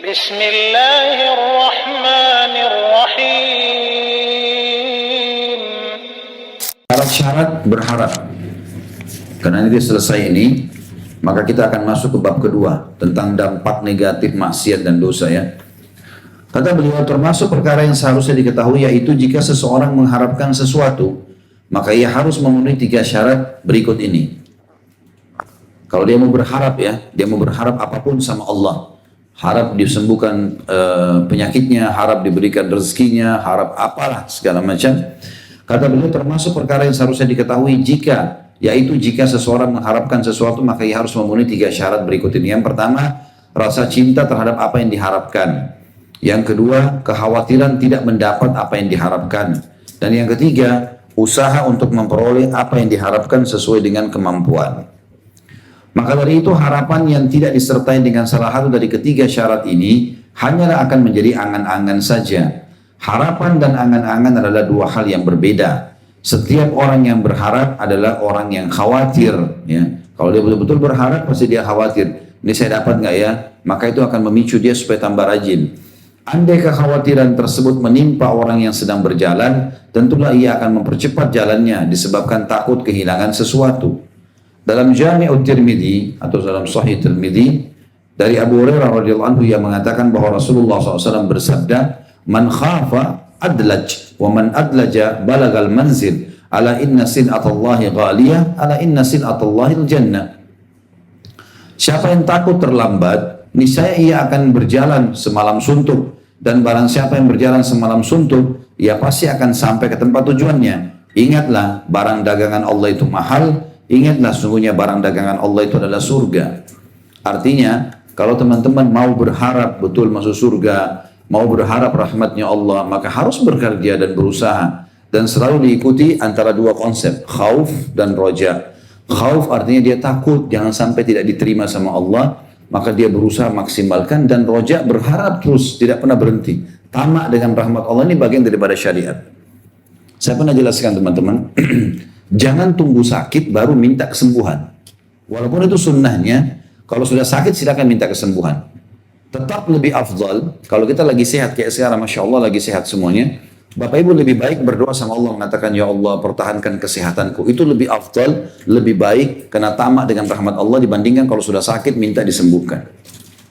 Bismillahirrahmanirrahim. Syarat-syarat berharap. Karena ini selesai ini, maka kita akan masuk ke bab kedua tentang dampak negatif maksiat dan dosa ya. Kata beliau, termasuk perkara yang seharusnya diketahui yaitu jika seseorang mengharapkan sesuatu, maka ia harus memenuhi 3 syarat berikut ini. Kalau dia mau berharap ya, dia mau berharap apapun sama Allah, harap disembuhkan penyakitnya, harap diberikan rezekinya, harap apalah segala macam. Kata beliau, termasuk perkara yang seharusnya diketahui yaitu jika seseorang mengharapkan sesuatu, maka ia harus memenuhi 3 syarat berikut ini. Yang pertama, rasa cinta terhadap apa yang diharapkan. Yang kedua, kekhawatiran tidak mendapat apa yang diharapkan. Dan yang ketiga, usaha untuk memperoleh apa yang diharapkan sesuai dengan kemampuan. Maka dari itu, harapan yang tidak disertai dengan salah satu dari ketiga syarat ini hanyalah akan menjadi angan-angan saja. Harapan dan angan-angan adalah 2 hal yang berbeda. Setiap orang yang berharap adalah orang yang khawatir. Ya. Kalau dia betul-betul berharap, pasti dia khawatir. Ini saya dapat nggak ya? Maka itu akan memicu dia supaya tambah rajin. Andai kekhawatiran tersebut menimpa orang yang sedang berjalan, tentulah ia akan mempercepat jalannya disebabkan takut kehilangan sesuatu. Dalam Jami'ut Tirmidzi atau dalam Sahih Tirmidzi dari Abu Hurairah radhiyallahu anhu yang mengatakan bahwa Rasulullah SAW bersabda, "Man khafa adlaj, wa man adlaja balagal manzil, ala inna sin'atallahi ghaliyah, ala inna sin'atallahi al-jannah." Siapa yang takut terlambat, niscaya ia akan berjalan semalam suntuk, dan barang siapa yang berjalan semalam suntuk, ia pasti akan sampai ke tempat tujuannya. Ingatlah, barang dagangan Allah itu mahal, ingatlah sungguhnya barang dagangan Allah itu adalah surga. Artinya, kalau teman-teman mau berharap betul masuk surga, mau berharap rahmatnya Allah, maka harus bekerja dan berusaha. Dan selalu diikuti antara 2 konsep, khauf dan roja. Khauf artinya dia takut, jangan sampai tidak diterima sama Allah, maka dia berusaha maksimalkan. Dan roja berharap terus, tidak pernah berhenti. Tamak dengan rahmat Allah, ini bagian daripada syariat. Saya pernah jelaskan teman-teman, jangan tunggu sakit baru minta kesembuhan. Walaupun itu sunnahnya, kalau sudah sakit silakan minta kesembuhan. Tetap lebih afdal, kalau kita lagi sehat kayak sekarang, Masya Allah lagi sehat semuanya, Bapak Ibu lebih baik berdoa sama Allah, mengatakan, "Ya Allah, pertahankan kesehatanku." Itu lebih afdal, lebih baik, karena tamak dengan rahmat Allah dibandingkan kalau sudah sakit minta disembuhkan.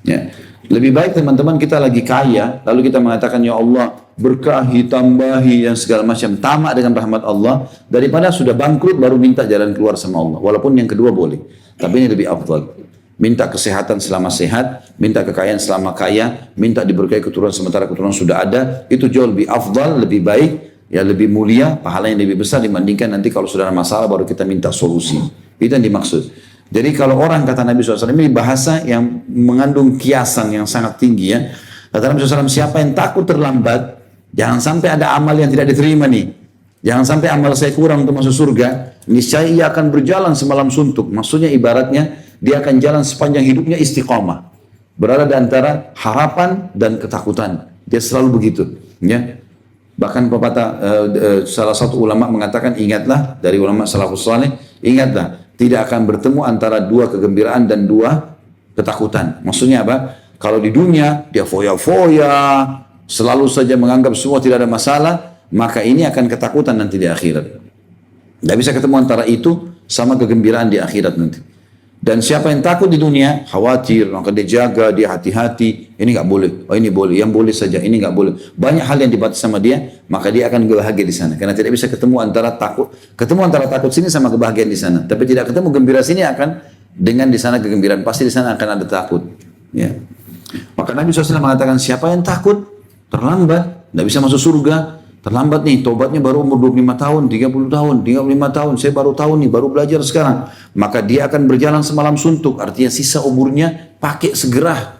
Ya. Lebih baik teman-teman kita lagi kaya, lalu kita mengatakan, "Ya Allah, berkahi, tambahi, yang segala macam." Tamak dengan rahmat Allah, daripada sudah bangkrut baru minta jalan keluar sama Allah. Walaupun yang kedua boleh, tapi ini lebih afdal. Minta kesehatan selama sehat, minta kekayaan selama kaya, minta diberkahi keturunan sementara keturunan sudah ada, itu jauh lebih afdal, lebih baik, ya lebih mulia, pahala yang lebih besar dibandingkan nanti kalau sudah ada masalah baru kita minta solusi. Itu yang dimaksud. Jadi kalau orang, kata Nabi SAW, ini bahasa yang mengandung kiasan yang sangat tinggi ya. Kata Nabi SAW, siapa yang takut terlambat, jangan sampai ada amal yang tidak diterima nih. Jangan sampai amal saya kurang untuk masuk surga, niscaya ia akan berjalan semalam suntuk. Maksudnya ibaratnya, dia akan jalan sepanjang hidupnya istiqamah. Berada di antara harapan dan ketakutan. Dia selalu begitu. Ya. Bahkan pepatah salah satu ulama mengatakan, ingatlah, dari ulama salafus saleh, ingatlah, tidak akan bertemu antara 2 kegembiraan dan 2 ketakutan. Maksudnya apa? Kalau di dunia dia foya-foya, selalu saja menganggap semua tidak ada masalah, maka ini akan ketakutan nanti di akhirat. Tidak bisa ketemu antara itu sama kegembiraan di akhirat nanti. Dan siapa yang takut di dunia, khawatir, maka dia jaga, dia hati-hati. Ini nggak boleh, oh ini boleh, yang boleh saja, ini nggak boleh. Banyak hal yang dibatasi sama dia, maka dia akan bahagia di sana. Karena tidak bisa ketemu antara takut sini sama kebahagiaan di sana. Tapi tidak ketemu gembira sini akan dengan di sana kegembiraan. Pasti di sana akan ada takut. Ya. Maka Nabi SAW mengatakan, siapa yang takut terlambat, tidak bisa masuk surga. Terlambat nih, tobatnya baru umur 25 tahun, 30 tahun, 35 tahun, saya baru tahu nih, baru belajar sekarang. Maka dia akan berjalan semalam suntuk, artinya sisa umurnya pakai segera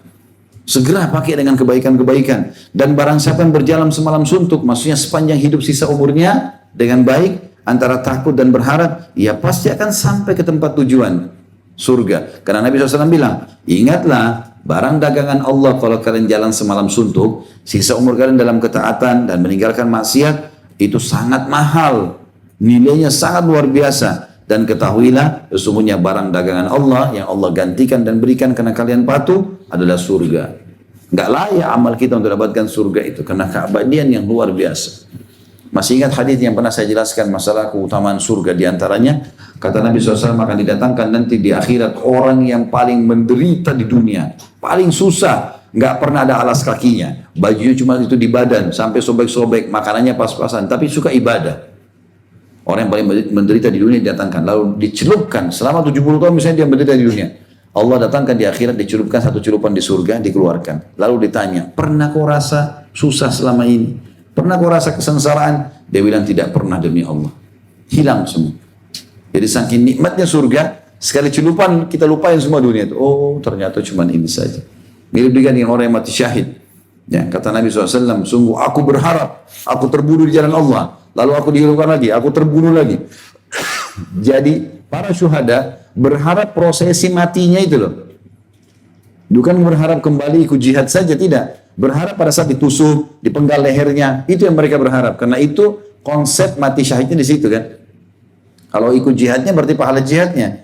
pakai dengan kebaikan-kebaikan. Dan barang siapa yang berjalan semalam suntuk, maksudnya sepanjang hidup sisa umurnya dengan baik, antara takut dan berharap, ia pasti akan sampai ke tempat tujuan, surga. Karena Nabi SAW bilang, ingatlah, barang dagangan Allah kalau kalian jalan semalam suntuk, sisa umur kalian dalam ketaatan dan meninggalkan maksiat, itu sangat mahal. Nilainya sangat luar biasa. Dan ketahuilah, sesungguhnya barang dagangan Allah yang Allah gantikan dan berikan karena kalian patuh adalah surga. Nggak layak amal kita untuk dapatkan surga itu, karena keabadian yang luar biasa. Masih ingat hadis yang pernah saya jelaskan masalah keutamaan surga, diantaranya kata Nabi SAW akan didatangkan nanti di akhirat orang yang paling menderita di dunia, paling susah, nggak pernah ada alas kakinya, bajunya cuma itu di badan, sampai sobek-sobek, makanannya pas-pasan, tapi suka ibadah. Orang yang paling menderita di dunia didatangkan, lalu dicelupkan selama 70 tahun misalnya dia menderita di dunia. Allah datangkan di akhirat, dicelupkan satu celupan di surga, dikeluarkan. Lalu ditanya, pernah kau rasa susah selama ini? Pernah kau rasa kesengsaraan? Dia bilang tidak pernah demi Allah. Hilang semua. Jadi saking nikmatnya surga, sekali celupan kita lupain semua dunia itu. Oh ternyata cuma ini saja. Mirip dengan orang yang mati syahid. Ya, kata Nabi SAW, sungguh aku berharap aku terbunuh di jalan Allah. Lalu aku dihidupkan lagi, aku terbunuh lagi. Jadi para syuhada berharap prosesi matinya itu loh. Bukan berharap kembali ikut jihad saja, tidak. Berharap pada saat ditusuk, dipenggal lehernya, itu yang mereka berharap. Karena itu konsep mati syahidnya di situ kan. Kalau ikut jihadnya berarti pahala jihadnya.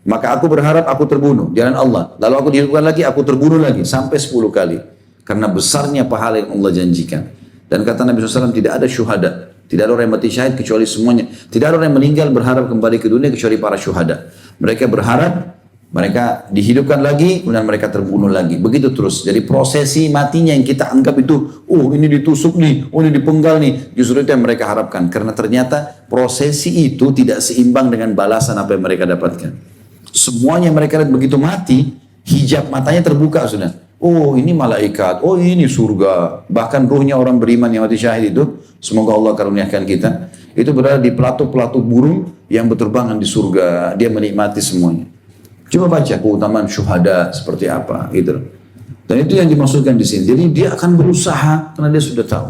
Maka aku berharap aku terbunuh jalan Allah. Lalu aku dihidupkan lagi, aku terbunuh lagi sampai 10 kali. Karena besarnya pahala yang Allah janjikan. Dan kata Nabi SAW, tidak ada syuhada. Tidak ada orang yang mati syahid kecuali semuanya. Tidak ada orang yang meninggal berharap kembali ke dunia kecuali para syuhada. Mereka berharap mereka dihidupkan lagi, kemudian mereka terbunuh lagi. Begitu terus. Jadi prosesi matinya yang kita anggap itu, oh ini ditusuk nih, oh ini dipenggal nih. Justru itu yang mereka harapkan. Karena ternyata prosesi itu tidak seimbang dengan balasan apa yang mereka dapatkan. Semuanya mereka lihat begitu mati, hijab matanya terbuka sudah. Oh ini malaikat, oh ini surga. Bahkan ruhnya orang beriman yang mati syahid itu, semoga Allah karuniakan kita, itu berada di pelatuk-pelatuk burung yang berterbangan di surga. Dia menikmati semuanya. Coba baca keutamaan syuhada seperti apa gitu. Dan itu yang dimaksudkan di sini. Jadi dia akan berusaha karena dia sudah tahu.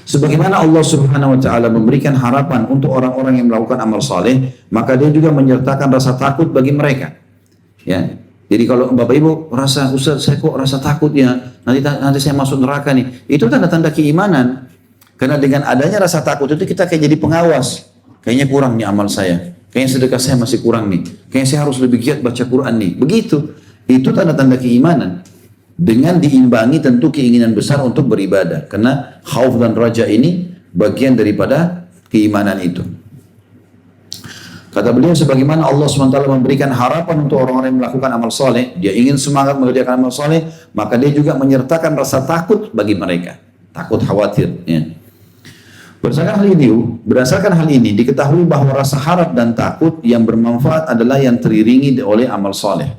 Sebagaimana Allah Subhanahu wa taala memberikan harapan untuk orang-orang yang melakukan amal saleh, maka dia juga menyertakan rasa takut bagi mereka. Ya. Jadi kalau Bapak Ibu rasa, Ustaz saya kok rasa takut ya, nanti saya masuk neraka nih. Itu tanda-tanda keimanan. Karena dengan adanya rasa takut itu kita kayak jadi pengawas. Kayaknya kurang nih amal saya. Kayaknya sedekah saya masih kurang nih. Kayaknya saya harus lebih giat baca Quran nih. Begitu. Itu tanda-tanda keimanan. Dengan diimbangi tentu keinginan besar untuk beribadah. Karena khauf dan raja ini bagian daripada keimanan itu. Kata beliau, sebagaimana Allah SWT memberikan harapan untuk orang-orang yang melakukan amal soleh, dia ingin semangat mengerjakan amal soleh, maka dia juga menyertakan rasa takut bagi mereka. Takut, khawatir. Ya. Berdasarkan hal ini, diketahui bahwa rasa harap dan takut yang bermanfaat adalah yang teriringi oleh amal soleh.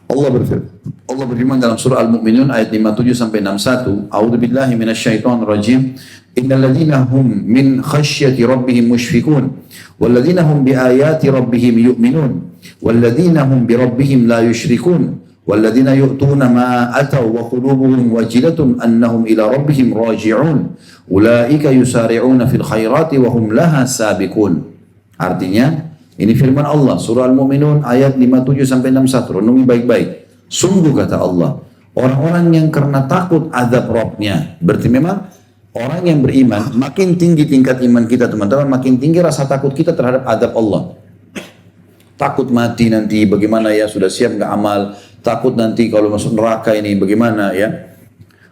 Allah berfirman dalam surah Al-Mu'minun ayat 57-61, A'udzu billahi minasyaitonir rajim. Innal ladzina hum min khasyati rabbihim mushfiqun wal ladzina hum bi ayati rabbihim yu'minun wal ladzina hum bi rabbihim la yusyrikun wal ladzina yu'tuna ma ataw wa qulubuhum wajilatun annahum ila rabbihim raji'un ulaika yusari'una fil khairati wa hum laha sabiqun. Artinya, ini firman Allah surah Al-Mu'minun ayat 57-61. Renungi baik-baik. Sungguh kata Allah, orang-orang yang karena takut azab Rabbnya, berarti memang orang yang beriman, makin tinggi tingkat iman kita teman-teman, makin tinggi rasa takut kita terhadap azab Allah. Takut mati nanti bagaimana ya, sudah siap nggak amal, takut nanti kalau masuk neraka ini bagaimana ya.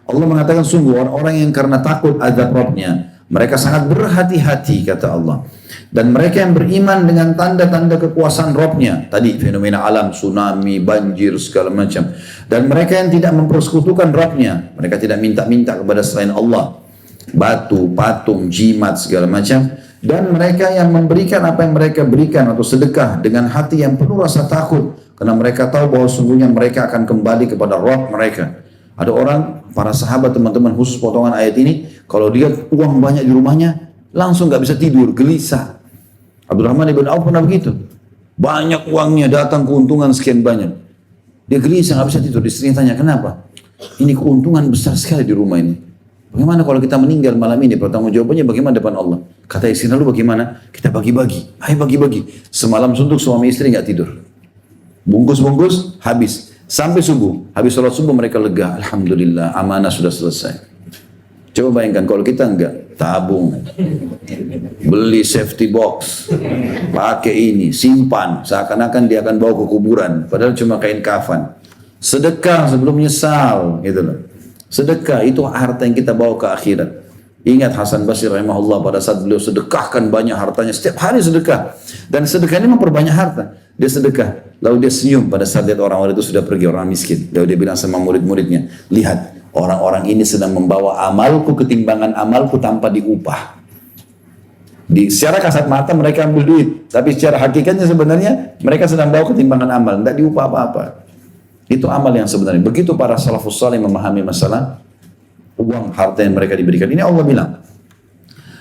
Allah mengatakan sungguh orang-orang yang karena takut azab Rabbnya, mereka sangat berhati-hati kata Allah. Dan mereka yang beriman dengan tanda-tanda kekuasaan Rabbnya, tadi fenomena alam, tsunami, banjir, segala macam. Dan mereka yang tidak mempersekutukan Rabbnya, mereka tidak minta-minta kepada selain Allah, batu, patung, jimat, segala macam. Dan mereka yang memberikan apa yang mereka berikan atau sedekah dengan hati yang penuh rasa takut, karena mereka tahu bahwa sungguhnya mereka akan kembali kepada Rabb mereka. Ada orang, para sahabat teman-teman, khusus potongan ayat ini, kalau dia uang banyak di rumahnya, langsung gak bisa tidur, gelisah. Abdurrahman ibn Auf pernah begitu. Banyak uangnya, datang keuntungan sekian banyak. Dia gelisah, gak bisa tidur. Istrinya tanya, kenapa? Ini keuntungan besar sekali di rumah ini. Bagaimana kalau kita meninggal malam ini? Pertanggung jawabannya bagaimana depan Allah? Kata istri, lalu bagaimana? Kita bagi-bagi. Ayo bagi-bagi. Semalam suntuk suami istri gak tidur. Bungkus-bungkus, habis. Sampai subuh. Habis sholat subuh mereka lega. Alhamdulillah, amanah sudah selesai. Coba bayangkan kalau kita enggak, tabung, beli safety box, pakai ini, simpan, seakan-akan dia akan bawa ke kuburan, padahal cuma kain kafan. Sedekah sebelum menyesal, gitu loh. Sedekah itu harta yang kita bawa ke akhirat. Ingat Hasan Basri rahimahullah pada saat beliau sedekahkan banyak hartanya, setiap hari sedekah. Dan sedekah ini memperbanyak harta. Dia sedekah, lalu dia senyum pada saat lihat orang-orang itu sudah pergi, orang miskin. Lalu dia bilang sama murid-muridnya, lihat orang-orang ini sedang membawa amalku ketimbangan amalku tanpa diupah. Secara kasat mata mereka ambil duit, tapi secara hakikatnya sebenarnya mereka sedang bawa ketimbangan amal, tidak diupah apa-apa. Itu amal yang sebenarnya. Begitu para salafus salih memahami masalah uang, harta yang mereka diberikan. Ini Allah bilang.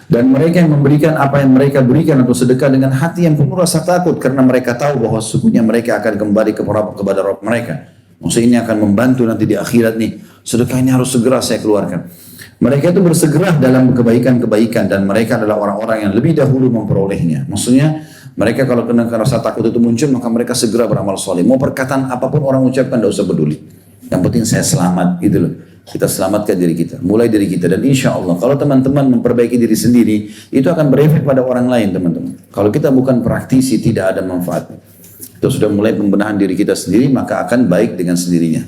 Dan mereka yang memberikan apa yang mereka berikan atau sedekah dengan hati yang penuh rasa takut, karena mereka tahu bahwa sesungguhnya mereka akan kembali kepada Rabb mereka. Maksudnya ini akan membantu nanti di akhirat nih. Sedekah ini harus segera saya keluarkan. Mereka itu bersegera dalam kebaikan-kebaikan, dan mereka adalah orang-orang yang lebih dahulu memperolehnya. Maksudnya mereka kalau kena rasa takut itu muncul, maka mereka segera beramal soleh. Mau perkataan apapun orang ucapkan, tidak usah peduli. Yang penting saya selamat, gitu loh. Kita selamatkan diri kita, mulai dari kita. Dan insya Allah, kalau teman-teman memperbaiki diri sendiri, itu akan berefek pada orang lain, teman-teman. Kalau kita bukan praktisi, tidak ada manfaatnya. Kita sudah mulai pembenahan diri kita sendiri, maka akan baik dengan sendirinya.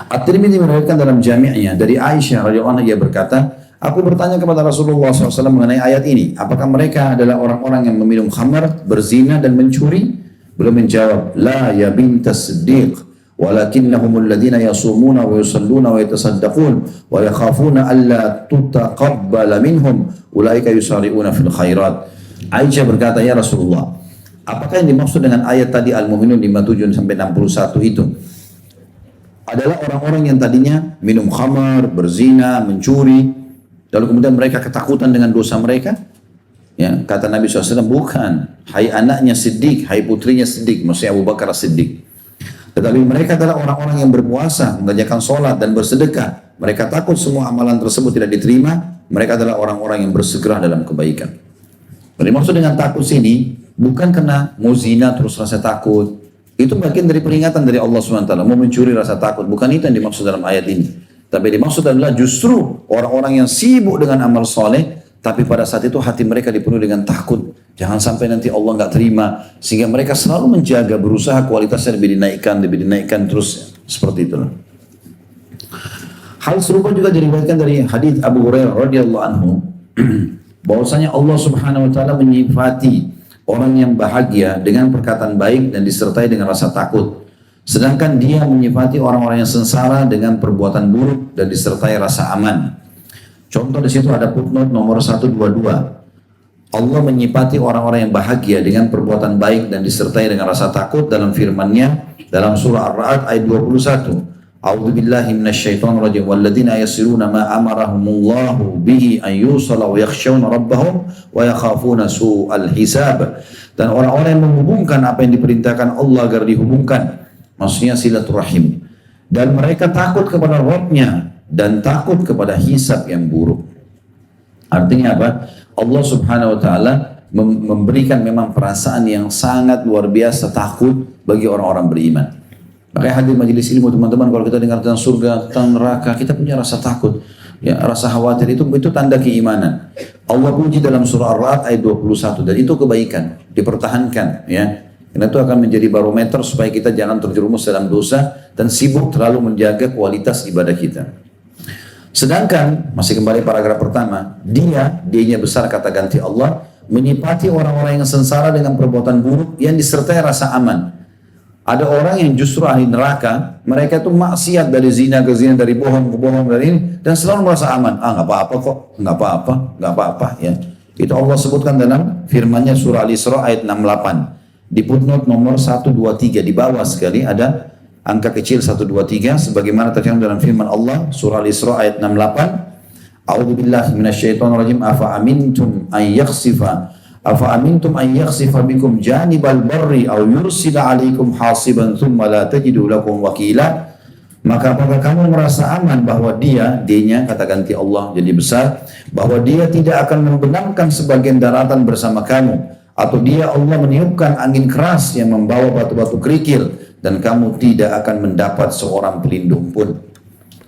At-Tirmidzi meriwayatkan dalam jami'nya dari Aisyah radhiyallahu anha, ia berkata, aku bertanya kepada Rasulullah SAW mengenai ayat ini. Apakah mereka adalah orang-orang yang meminum khamar, berzina dan mencuri? Beliau menjawab, la ya bintas siddiq, walakinnahum alladhina yasumuna wa yusalluna wa yatasaddaqun wa yakhafuna alla tutaqabbala minhum ulaika yusari'una fil khairat. Aisyah berkata, ya Rasulullah, apakah yang dimaksud dengan ayat tadi Al-Mu'minun 57 sampai 61 itu? Adalah orang-orang yang tadinya minum khamar, berzina, mencuri, lalu kemudian mereka ketakutan dengan dosa mereka. Ya, kata Nabi SAW, bukan. Hai anaknya Siddiq, hai putrinya Siddiq, maksudnya Abu Bakar Siddiq. Tetapi mereka adalah orang-orang yang berpuasa, mengerjakan sholat dan bersedekah. Mereka takut semua amalan tersebut tidak diterima. Mereka adalah orang-orang yang bersegera dalam kebaikan. Jadi maksud dengan takut sini, bukan karena mau zina terus rasa takut. Itu bagian dari peringatan dari Allah SWT. Mau mencuri rasa takut, bukan itu yang dimaksud dalam ayat ini. Tapi dimaksud adalah justru orang-orang yang sibuk dengan amal soleh, tapi pada saat itu hati mereka dipenuhi dengan takut. Jangan sampai nanti Allah nggak terima, sehingga mereka selalu menjaga, berusaha kualitasnya lebih dinaikkan terus. Seperti itulah. Hal serupa juga diriwayatkan dari hadits Abu Hurairah radhiyallahu anhu, bahwasanya Allah Subhanahu wa taala menyifati orang yang bahagia dengan perkataan baik dan disertai dengan rasa takut. Sedangkan dia menyifati orang-orang yang sengsara dengan perbuatan buruk dan disertai rasa aman. Contoh di situ ada footnote nomor 122. Allah menyifati orang-orang yang bahagia dengan perbuatan baik dan disertai dengan rasa takut dalam firman-Nya dalam surah Ar-Ra'd ayat 21. A'udzu billahi minasyaitonir rajim. Walladzina yasiruna ma amarahumullahu bihi an yusala wa yakhshawna rabbahum wa yakhafuna su'al hisab. Dan orang-orang yang menghubungkan apa yang diperintahkan Allah agar dihubungkan, maksudnya silaturahim, dan mereka takut kepada Rabb-Nya dan takut kepada hisab yang buruk. Artinya apa? Allah Subhanahu wa taala memberikan memang perasaan yang sangat luar biasa takut bagi orang-orang beriman. Makanya hadir majelis ilmu teman-teman, kalau kita dengar tentang surga, tentang neraka, kita punya rasa takut, ya, rasa khawatir, itu tanda keimanan. Allah puji dalam surah Ar-Ra'd ayat 21, dan itu kebaikan, dipertahankan, ya. Karena itu akan menjadi barometer supaya kita jangan terjerumus dalam dosa dan sibuk terlalu menjaga kualitas ibadah kita. Sedangkan, masih kembali paragraf pertama, dia-nya besar kata ganti Allah, menyifati orang-orang yang sengsara dengan perbuatan buruk yang disertai rasa aman. Ada orang yang justru ahli neraka, mereka itu maksiat dari zina ke zina, dari bohong ke bohong, dari ini, dan selalu merasa aman. Nggak apa-apa kok, nggak apa-apa, ya. Itu Allah sebutkan dalam firman-Nya surah Al-Isra ayat 68. Di footnote nomor 123 di bawah sekali ada angka kecil 123 sebagaimana tercantum dalam firman Allah surah Al-Isra ayat 68. A'udzu billahi minasyaitonir rajim. Afa amintum an yakhsifa bikum janibal barri aw yursila alaikum hasiban thumma la tajidu lakum wakila. Maka apakah kamu merasa aman bahwa dia-nya kata ganti Allah jadi besar, bahwa dia tidak akan membenamkan sebagian daratan bersama kamu, atau dia Allah meniupkan angin keras yang membawa batu-batu kerikil dan kamu tidak akan mendapat seorang pelindung pun.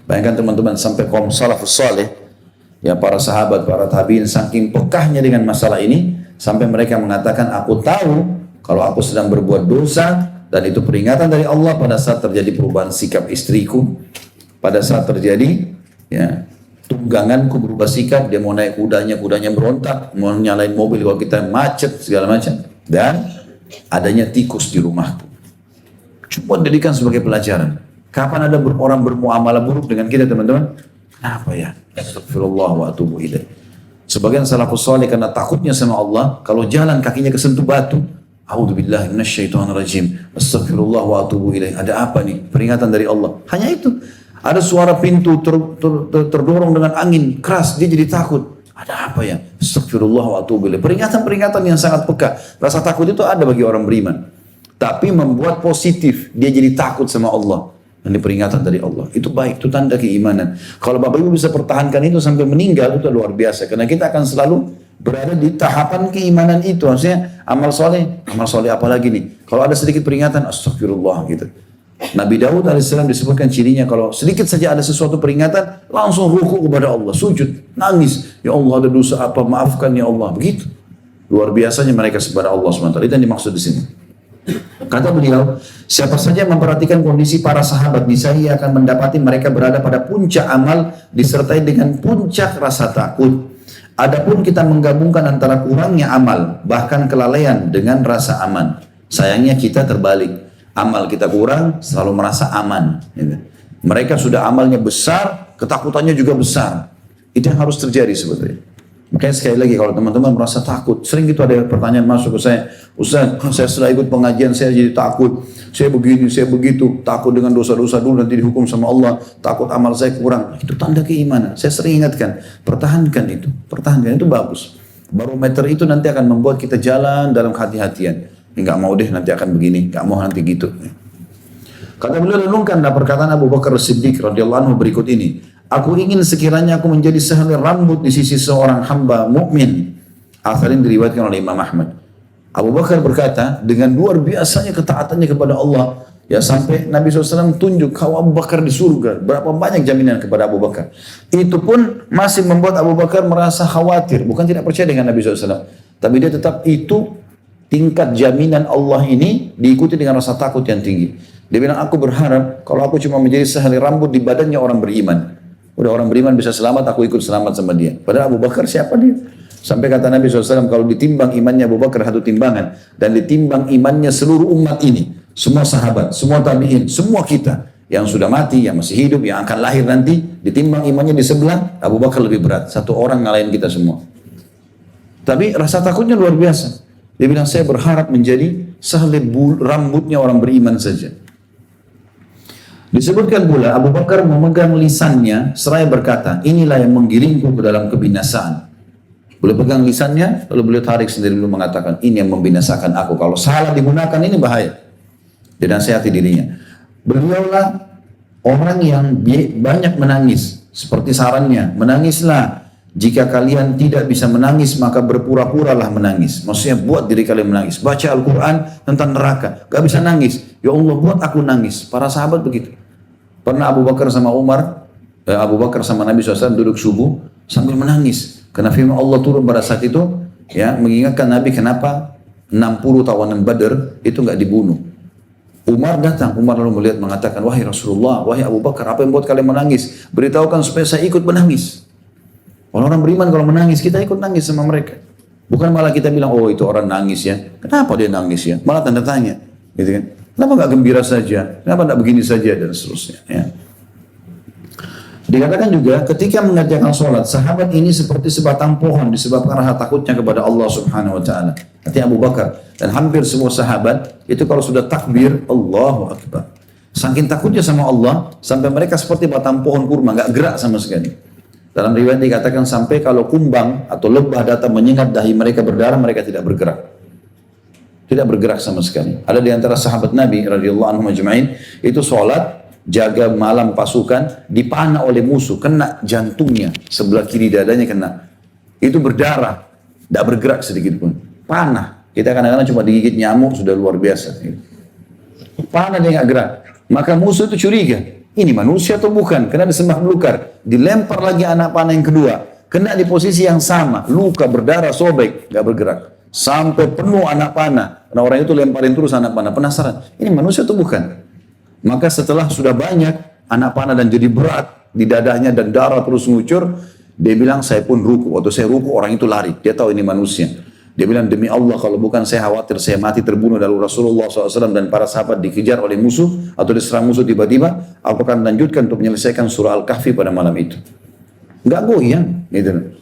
Bayangkan teman-teman, sampai kaum salafus saleh, ya, para sahabat, para tabi'in, saking pekahnya dengan masalah ini sampai mereka mengatakan, aku tahu kalau aku sedang berbuat dosa Dan itu peringatan dari Allah pada saat terjadi perubahan sikap istriku, pada saat terjadi ya tungganganku berubah sikap, dia mau naik kudanya, kudanya berontak, mau nyalain mobil kalau kita macet segala macam, dan adanya tikus di rumahku. Coba jadikan sebagai pelajaran. Kapan ada orang bermuamalah buruk dengan kita, teman-teman? Kenapa ya? Astagfirullah wa atubu ilaih. Sebagian salafus saleh karena takutnya sama Allah, kalau jalan kakinya kesentuh batu, a'udzubillahi minasyaitonirrajim. Astagfirullah wa atubu ilaih. Ada apa nih? Peringatan dari Allah. Hanya itu. Ada suara pintu terdorong dengan angin keras, dia jadi takut. Ada apa ya? Astagfirullah wa atubu ilaih. Peringatan-peringatan yang sangat peka. Rasa takut itu ada bagi orang beriman. Tapi membuat positif, dia jadi takut sama Allah. Ini peringatan dari Allah. Itu baik, itu tanda keimanan. Kalau Bapak Ibu bisa pertahankan itu sampai meninggal, itu luar biasa. Karena kita akan selalu berada di tahapan keimanan itu. Maksudnya amal soleh apa lagi nih? Kalau ada sedikit peringatan, astagfirullah gitu. Nabi Daud alaihissalam disebutkan cirinya kalau sedikit saja ada sesuatu peringatan, langsung ruku kepada Allah, sujud, nangis. Ya Allah, ada dosa apa, maafkan ya Allah. Begitu. Luar biasanya mereka kepada Allah SWT. Itu yang dimaksud di sini. Kata beliau, siapa saja yang memperhatikan kondisi para sahabat, niscaya ia akan mendapati mereka berada pada puncak amal disertai dengan puncak rasa takut. Adapun kita menggabungkan antara kurangnya amal, bahkan kelalaian dengan rasa aman. Sayangnya kita terbalik. Amal kita kurang, selalu merasa aman. Mereka sudah amalnya besar, ketakutannya juga besar. Itu yang harus terjadi sebetulnya. Makanya sekali lagi kalau teman-teman merasa takut, sering gitu ada pertanyaan masuk ke saya, Ustaz, saya setelah ikut pengajian saya jadi takut, saya begini, saya begitu, takut dengan dosa-dosa dulu nanti dihukum sama Allah, takut amal saya kurang. Itu tanda keimanan. Saya sering ingatkan, pertahankan itu bagus. Barometer itu nanti akan membuat kita jalan dalam hati-hatian. Enggak mau deh nanti akan begini, enggak mau nanti gitu. Kata beliau, renungkanlah perkataan Abu Bakar As-Siddiq radhiyallahu anhu berikut ini. Aku ingin sekiranya aku menjadi sehelai rambut di sisi seorang hamba mukmin. Athar ini diriwayatkan oleh Imam Ahmad. Abu Bakar berkata, dengan luar biasanya ketaatannya kepada Allah, ya sampai Nabi SAW tunjuk kau Abu Bakar di surga. Berapa banyak jaminan kepada Abu Bakar. Itu pun masih membuat Abu Bakar merasa khawatir, bukan tidak percaya dengan Nabi SAW. Tapi dia tetap itu tingkat jaminan Allah ini diikuti dengan rasa takut yang tinggi. Dia bilang, aku berharap kalau aku cuma menjadi sehelai rambut di badannya orang beriman. Udah orang beriman bisa selamat, aku ikut selamat sama dia. Padahal Abu Bakar siapa dia? Sampai kata Nabi SAW, kalau ditimbang imannya Abu Bakar satu timbangan, dan ditimbang imannya seluruh umat ini, semua sahabat, semua tabi'in, semua kita, yang sudah mati, yang masih hidup, yang akan lahir nanti, ditimbang imannya di sebelah, Abu Bakar lebih berat. Satu orang ngalahin kita semua. Tapi rasa takutnya luar biasa. Dia bilang, saya berharap menjadi sehelai rambutnya orang beriman saja. Disebutkan pula Abu Bakar memegang lisannya seraya berkata, inilah yang menggiringku ke dalam kebinasaan. Beliau pegang lisannya, lalu beliau tarik sendiri, beliau mengatakan, ini yang membinasakan aku. Kalau salah digunakan ini bahaya. Dia nasihati dirinya. Beliaulah orang yang banyak menangis. Seperti sarannya, menangislah. Jika kalian tidak bisa menangis, maka berpura-puralah menangis. Maksudnya buat diri kalian menangis. Baca Al-Quran tentang neraka. Gak bisa nangis. Ya Allah, buat aku nangis. Para sahabat begitu. Pernah Abu Bakar sama Abu Bakar sama Nabi SAW duduk subuh sambil menangis. Karena firman Allah turun pada saat itu, ya, mengingatkan Nabi kenapa 60 tawanan Badar itu nggak dibunuh. Umar datang, Umar lalu melihat mengatakan, wahai Rasulullah, wahai Abu Bakar, apa yang buat kalian menangis? Beritahukan supaya saya ikut menangis. Orang beriman kalau menangis, kita ikut nangis sama mereka. Bukan malah kita bilang, oh itu orang nangis ya. Kenapa dia nangis ya? Malah tanda tanya, gitu kan? Kenapa nggak gembira saja? Kenapa nggak begini saja dan seterusnya? Ya. Dikatakan juga ketika mengerjakan sholat, sahabat ini seperti sebatang pohon disebabkan rasa takutnya kepada Allah Subhanahu Wa Taala. Artinya Abu Bakar dan hampir semua sahabat itu kalau sudah takbir Allahu Akbar. Saking takutnya sama Allah sampai mereka seperti batang pohon kurma, nggak gerak sama sekali. Dalam riwayat dikatakan sampai kalau kumbang atau lebah datang menyengat dahi mereka berdarah, mereka tidak bergerak. Tidak bergerak sama sekali. Ada di antara sahabat Nabi radhiyallahu anhum ajma'in itu sholat, jaga malam pasukan, dipanah oleh musuh, kena jantungnya, sebelah kiri dadanya kena. Itu berdarah, tidak bergerak sedikit pun. Panah. Kita kadang-kadang cuma digigit nyamuk sudah luar biasa. Panah dia nggak gerak. Maka musuh itu curiga, ini manusia atau bukan? Kena disembah belukar. Dilempar lagi anak panah yang kedua, kena di posisi yang sama, luka berdarah sobek, nggak bergerak. sampai penuh anak panah. Karena orang itu lemparin terus anak panah. Penasaran, ini manusia atau bukan? Maka setelah sudah banyak anak panah dan jadi berat di dadanya dan darah terus ngucur, dia bilang saya pun ruku. Waktu saya ruku orang itu lari. Dia tahu ini manusia. Dia bilang demi Allah kalau bukan saya khawatir saya mati terbunuh, lalu Rasulullah SAW dan para sahabat dikejar oleh musuh atau diserang musuh tiba-tiba, aku akan lanjutkan untuk menyelesaikan surah Al-Kahfi pada malam itu. Enggak goyang, gitu.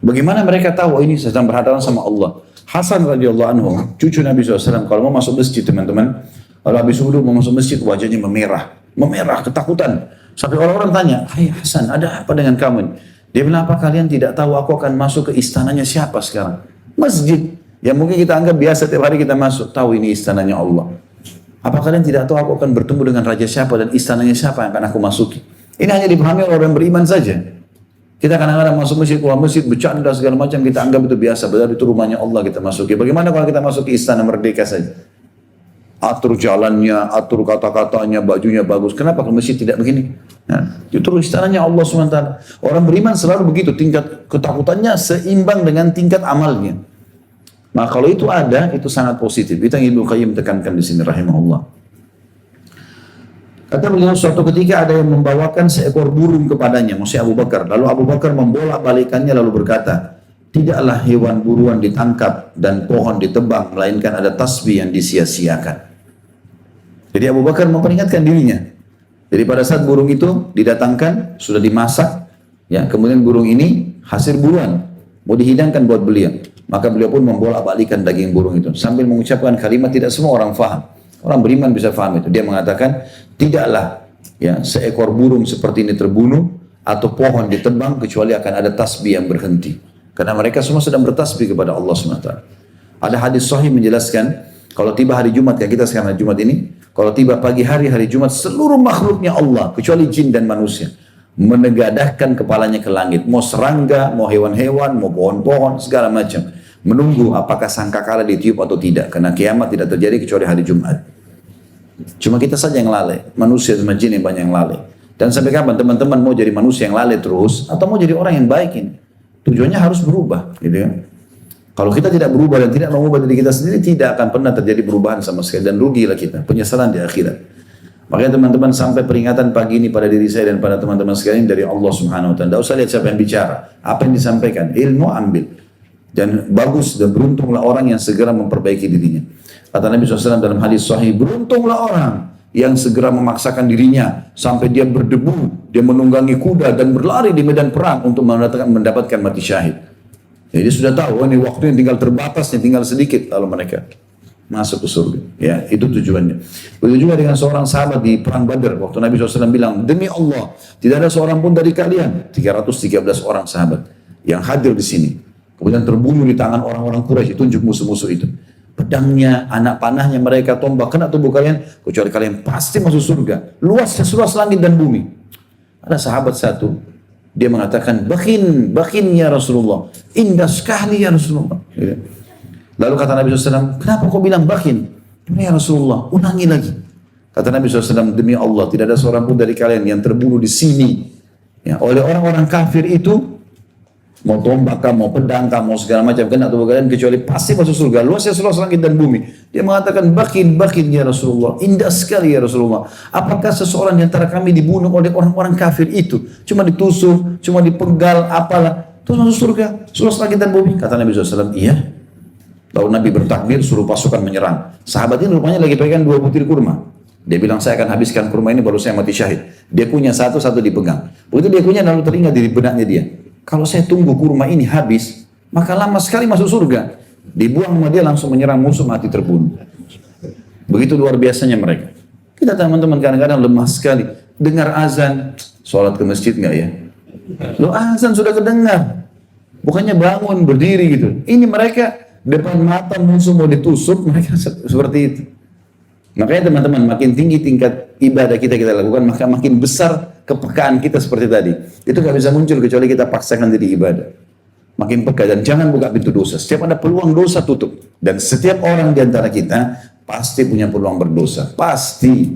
Bagaimana mereka tahu ini sedang berhadapan sama Allah? Hasan radhiyallahu anhu, cucu Nabi SAW, kalau mau masuk masjid teman-teman, kalau habis wudhu mau masuk masjid wajahnya memerah, ketakutan. Sampai orang-orang tanya, hai Hasan, ada apa dengan kamu? Dia bilang, apa kalian tidak tahu aku akan masuk ke istananya siapa sekarang? Masjid, yang mungkin kita anggap biasa tiap hari kita masuk, tahu ini istananya Allah. Apa kalian tidak tahu aku akan bertemu dengan raja siapa dan istananya siapa yang akan aku masuki? Ini hanya dipahami oleh orang beriman saja. Kita kadang-kadang masuk masjid, keluar masjid, bercanda segala macam, kita anggap itu biasa, padahal itu rumahnya Allah kita masuki. Bagaimana kalau kita masuk ke istana merdeka saja? Atur jalannya, atur kata-katanya, bajunya bagus. Kenapa kalau masjid tidak begini? Nah, itu istananya Allah SWT. Orang beriman selalu begitu, tingkat ketakutannya seimbang dengan tingkat amalnya. Nah kalau itu ada, itu sangat positif. Itu yang Ibnu Qayyim tekankan di sini rahimahullah. Kata beliau, suatu ketika ada yang membawakan seekor burung kepadanya, maksudnya Abu Bakar. Lalu Abu Bakar membolak-balikannya lalu berkata, tidaklah hewan buruan ditangkap dan pohon ditebang, melainkan ada tasbih yang disia-siakan. Jadi Abu Bakar memperingatkan dirinya. Jadi pada saat burung itu didatangkan, sudah dimasak, ya, kemudian burung ini hasil buruan, mau dihidangkan buat beliau. Maka beliau pun membolak-balikan daging burung itu sambil mengucapkan kalimat tidak semua orang faham. Orang beriman bisa faham itu. Dia mengatakan, tidaklah ya seekor burung seperti ini terbunuh atau pohon ditebang kecuali akan ada tasbih yang berhenti. Karena mereka semua sedang bertasbih kepada Allah SWT. Ada hadis sahih menjelaskan, kalau tiba hari Jumat, kayak kita sekarang hari Jumat ini, kalau tiba pagi hari Jumat, seluruh makhluknya Allah, kecuali jin dan manusia, menegadahkan kepalanya ke langit. Mau serangga, mau hewan-hewan, mau pohon-pohon, segala macam. Menunggu apakah sangkakala ditiup atau tidak. Karena kiamat tidak terjadi kecuali hari Jumat. Cuma kita saja yang lalai. Manusia sama jin yang banyak yang lalai. Dan sampai kapan teman-teman mau jadi manusia yang lalai terus, atau mau jadi orang yang baik ini? Tujuannya harus berubah. Gitu kan? Kalau kita tidak berubah dan tidak mengubah diri kita sendiri, tidak akan pernah terjadi perubahan sama sekali. Dan rugilah kita. Penyesalan di akhirat. Makanya teman-teman sampai peringatan pagi ini pada diri saya dan pada teman-teman sekalian dari Allah Subhanahu Wa Taala. Tidak usah lihat siapa yang bicara, apa yang disampaikan, ilmu ambil. Dan bagus dan beruntunglah orang yang segera memperbaiki dirinya. Kata Nabi SAW dalam hadis sahih, beruntunglah orang yang segera memaksakan dirinya sampai dia berdebu, dia menunggangi kuda dan berlari di medan perang untuk mendapatkan mati syahid. Jadi sudah tahu ini waktu yang tinggal terbatas, yang tinggal sedikit, lalu mereka masuk ke surga. Ya, itu tujuannya. Begitu juga dengan seorang sahabat di perang Badar, waktu Nabi SAW bilang, demi Allah, tidak ada seorang pun dari kalian, 313 orang sahabat yang hadir di sini. Kemudian terbunuh di tangan orang-orang Quraisy, tunjuk musuh-musuh itu. Pedangnya, anak panahnya mereka, tombak kena tubuh kalian, kecuali kalian pasti masuk surga. Luasnya seluas langit dan bumi. Ada sahabat satu, dia mengatakan, bakin ya Rasulullah, indah sekali ya Rasulullah. Lalu kata Nabi SAW, kenapa kau bilang bakin? Ya Rasulullah, ulangi lagi. Kata Nabi SAW, demi Allah, tidak ada seorang pun dari kalian yang terbunuh di sini ya, oleh orang-orang kafir itu, mau tombak mau pedang mau segala macam kena tubuh kalian, kecuali pasti masuk surga. Luasnya seluas langit dan bumi. Dia mengatakan, bakin ya Rasulullah, indah sekali ya Rasulullah. Apakah seseorang di antara kami dibunuh oleh orang-orang kafir itu? Cuma ditusuk, cuma dipenggal, apalah, terus masuk surga, seluas langit dan bumi? Kata Nabi SAW, iya. Lalu Nabi bertakbir, suruh pasukan menyerang. Sahabat ini rupanya lagi pegang 2 butir kurma. Dia bilang, saya akan habiskan kurma ini baru saya mati syahid. Dia punya satu dipegang. Begitu dia punya, lalu teringat di benaknya dia, kalau saya tunggu kurma ini habis, maka lama sekali masuk surga. Dibuang sama dia, langsung menyerang musuh, mati terbunuh. Begitu luar biasanya mereka. Kita teman-teman kadang-kadang lemah sekali. Dengar azan, sholat ke masjid nggak ya? Lo azan sudah kedengar. Bukannya bangun, berdiri gitu. Ini mereka depan mata musuh mau ditusuk, mereka seperti itu. Makanya teman-teman, makin tinggi tingkat ibadah kita lakukan, maka makin besar kepekaan kita seperti tadi. Itu gak bisa muncul kecuali kita paksakan diri ibadah. Makin peka dan jangan buka pintu dosa. Setiap ada peluang dosa, tutup. Dan setiap orang di antara kita pasti punya peluang berdosa. Pasti.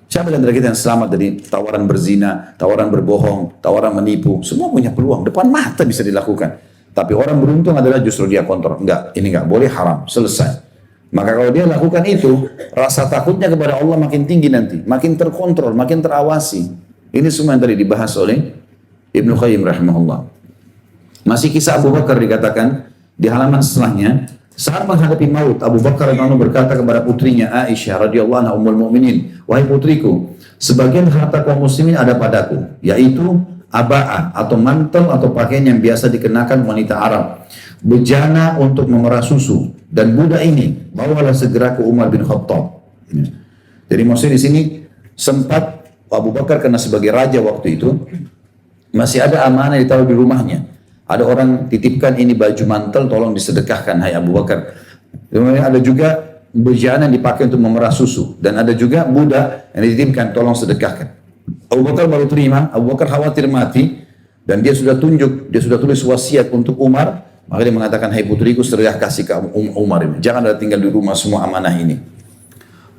Siapa di antara kita yang selamat dari tawaran berzina, tawaran berbohong, tawaran menipu? Semua punya peluang. Depan mata bisa dilakukan. Tapi orang beruntung adalah justru dia kontrol. Enggak, ini enggak boleh, haram, selesai. Maka kalau dia lakukan itu, rasa takutnya kepada Allah makin tinggi nanti, makin terkontrol, makin terawasi. Ini semua yang tadi dibahas oleh Ibnu Qayyim rahimahullah. Masih kisah Abu Bakar dikatakan di halaman setelahnya, saat menghadapi maut, Abu Bakar radhiyallahu berkata kepada putrinya Aisyah radhiyallahu anha ummul mukminin, wahai putriku, sebagian harta kaum muslimin ada padaku, yaitu aba'ah atau mantel atau pakaian yang biasa dikenakan wanita Arab, bejana untuk memerah susu, dan budak ini bawalah segera ke Umar bin Khattab. Jadi maksudnya di sini sempat Abu Bakar karena sebagai raja waktu itu masih ada amanah ditaruh di rumahnya. Ada orang titipkan ini baju mantel, tolong disedekahkan hai Abu Bakar. Kemudian ada juga bejana yang dipakai untuk memerah susu, dan ada juga budak yang dititipkan, tolong sedekahkan. Abu Bakar baru terima, Abu Bakar khawatir mati, dan dia sudah tulis wasiat untuk Umar, maka dia mengatakan, hai putriku, sedekah kasih ke Umar ini, jangan ada tinggal di rumah semua amanah ini.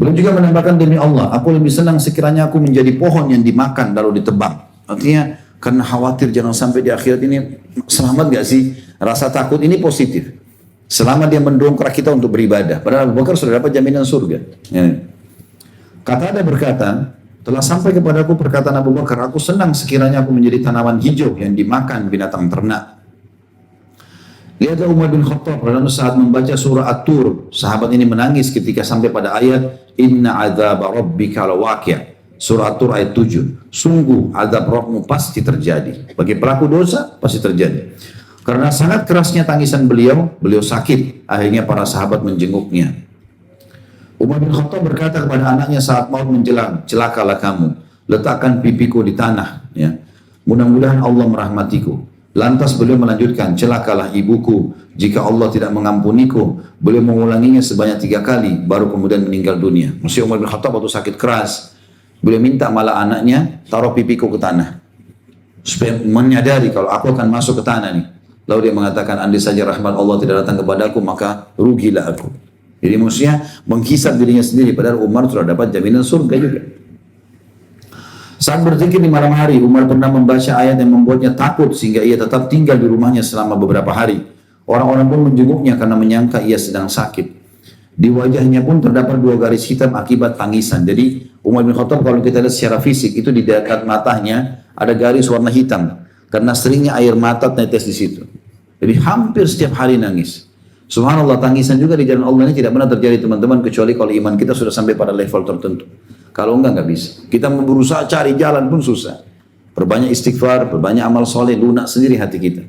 Beliau juga menambahkan, demi Allah, aku lebih senang sekiranya aku menjadi pohon yang dimakan lalu ditebang. Artinya, karena khawatir jangan sampai di akhirat ini, selamat gak sih? Rasa takut ini positif. Selama dia mendongkrak kita untuk beribadah. Padahal Abu Bakar sudah dapat jaminan surga. Ya. Qatada berkata, telah sampai kepadaku perkataan Abu Bakar, aku senang sekiranya aku menjadi tanaman hijau yang dimakan binatang ternak. Lihatlah Umar bin Khattab saat membaca surah At-Tur, sahabat ini menangis ketika sampai pada ayat Inna adzaba rabbika lawaqi'. Surah At-Tur ayat 7. Sungguh azab Rabbmu pasti terjadi. Bagi pelaku dosa pasti terjadi. Karena sangat kerasnya tangisan beliau sakit. Akhirnya para sahabat menjenguknya. Umar bin Khattab berkata kepada anaknya saat maut menjelang, celakalah kamu, letakkan pipiku di tanah. Ya. Mudah-mudahan Allah merahmatiku. Lantas beliau melanjutkan, celakalah ibuku, jika Allah tidak mengampuniku. Beliau mengulanginya sebanyak 3 kali, baru kemudian meninggal dunia. Maksudnya Umar bin Khattab waktu sakit keras, beliau minta malah anaknya, taruh pipiku ke tanah. Supaya menyadari kalau aku akan masuk ke tanah nih. Lalu dia mengatakan, andai saja rahmat Allah tidak datang kepadaku, maka rugilah aku. Jadi maksudnya menghisap dirinya sendiri, padahal Umar sudah dapat jaminan surga juga. Saat berzikir di malam hari, Umar pernah membaca ayat yang membuatnya takut sehingga ia tetap tinggal di rumahnya selama beberapa hari. Orang-orang pun menjenguknya karena menyangka ia sedang sakit. Di wajahnya pun terdapat 2 garis hitam akibat tangisan. Jadi Umar bin Khattab kalau kita lihat secara fisik itu di dekat matanya ada garis warna hitam karena seringnya air mata netes di situ. Jadi hampir setiap hari nangis. Subhanallah, tangisan juga di jalan Allah ini tidak pernah terjadi teman-teman kecuali kalau iman kita sudah sampai pada level tertentu. Kalau enggak bisa. Kita berusaha cari jalan pun susah. Perbanyak istighfar, perbanyak amal soleh, lunak sendiri hati kita.